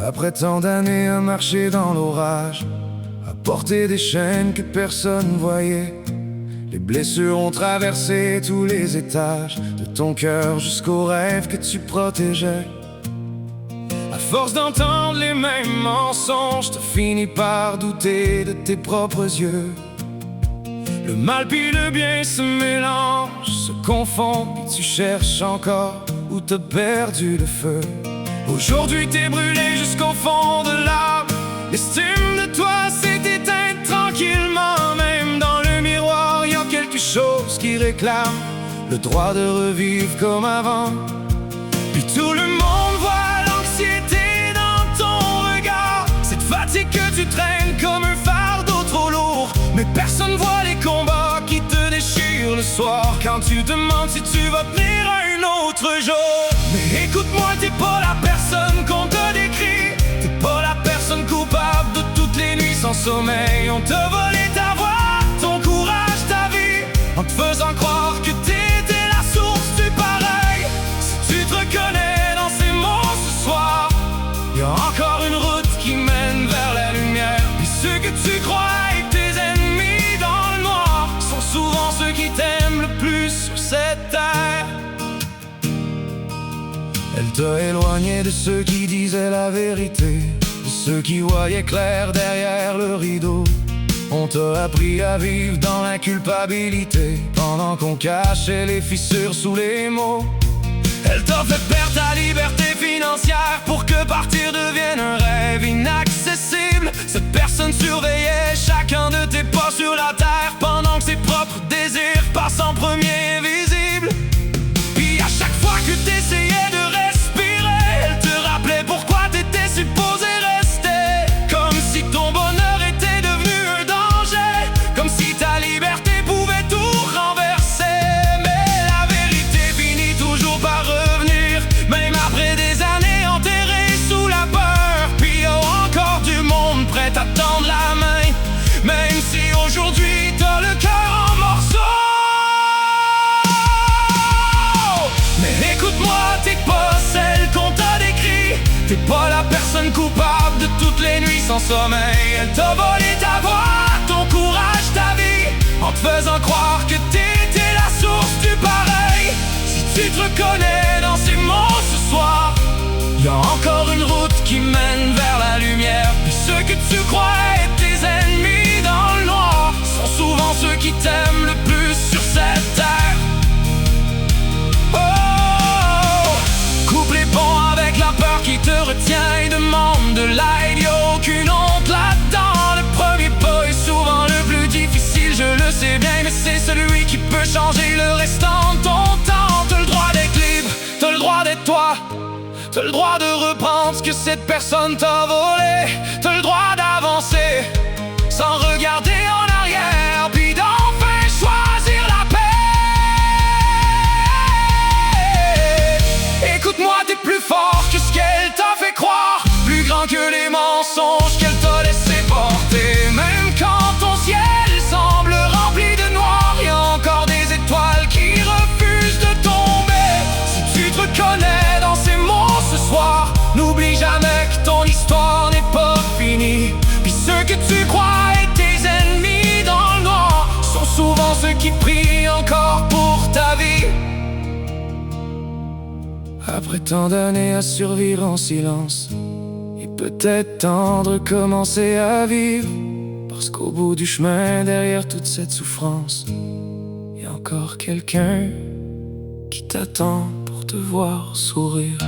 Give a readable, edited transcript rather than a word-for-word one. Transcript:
Après tant d'années à marcher dans l'orage, à porter des chaînes que personne voyait, les blessures ont traversé tous les étages de ton cœur jusqu'aux rêves que tu protégeais. À force d'entendre les mêmes mensonges, t'as fini par douter de tes propres yeux. Le mal puis le bien se mélangent, se confondent, puis tu cherches encore où t'as perdu le feu. Aujourd'hui t'es brûlé jusqu'au fond de l'âme, l'estime de toi s'est éteinte tranquillement. Même dans le miroir y a quelque chose qui réclame le droit de revivre comme avant. Puis tout le monde voit l'anxiété dans ton regard, cette fatigue que tu traînes comme un fardeau trop lourd. Mais personne voit les combats qui te déchirent le soir, quand tu demandes si tu vas tenir un autre jour. Mais écoute-moi, t'es pas la personne qu'on te décrit, t'es pas la personne coupable de toutes les nuits sans sommeil. On t'a volé ta voix, ton courage, ta vie, en te faisant croire que t'étais la source du pareil. Si tu te reconnais dans ces mots ce soir, y a encore une route qui mène vers la lumière. Puis ceux que tu crois être tes ennemis dans le noir sont souvent ceux qui t'aiment le plus sur cette terre. Elle t'a éloigné de ceux qui disaient la vérité, de ceux qui voyaient clair derrière le rideau. On t'a appris à vivre dans la culpabilité, pendant qu'on cachait les fissures sous les mots. Elle t'a fait perdre ta liberté financière pour que partir devienne un rêve inaccessible. Cette personne surveillait chacun de tes pas sur la terre, pendant que ses propres désirs passent en premier invisible. Puis à chaque fois que t'essayais de respirer, elle te rappelait pourquoi t'étais supposé rester. Comme si ton bonheur était devenu un danger, comme si ta liberté pouvait tout renverser. Mais la vérité finit toujours par revenir, même après des années enterrées sous la peur. Puis y a encore du monde prêt à tendre la main, même si aujourd'hui t'as le cœur en morceaux. Mais écoute-moi, t'es pas celle qu'on t'a décrit, t'es pas la personne coupable de toutes les nuits sans sommeil. Elle t'a volé ta voix, ton courage, ta vie, en te faisant croire que t'étais la source du pareil. Si tu te reconnais dans ces mots ce soir, y a encore une route qui mène vers la lumière. Puis ceux que tu crois être tes ennemis dans le noir sont souvent ceux qui t'aiment le plus sur cette terre. Coupe les ponts avec la peur qui te retient et demande de l'aide. Y'a aucune honte là-dedans. Le premier pas est souvent le plus difficile, je le sais bien, mais c'est celui qui peut changer le restant de ton temps. T'as le droit d'être libre, t'as le droit d'être toi, t'as le droit de reprendre ce que cette personne t'a volé. T'as le droit d'avancer sans regarder en arrière, puis d'enfin choisir la paix. Écoute-moi, t'es plus fort que ce qu'elle t'a fait croire, plus grand que les mensonges qu'elle t'a laissé porter. Même quand ton ciel semble rempli de noir, y a encore des étoiles qui refusent de tomber. Si tu te reconnais dans ces mots ce soir, n'oublie jamais que ton histoire n'est pas finie. Puis ceux que tu crois être tes ennemis dans le noir sont souvent ceux qui prient encore pour ta vie. Après tant d'années à survivre en silence, il peut être temps de recommencer à vivre. Parce qu'au bout du chemin, derrière toute cette souffrance, y a encore quelqu'un qui t'attend pour te voir sourire.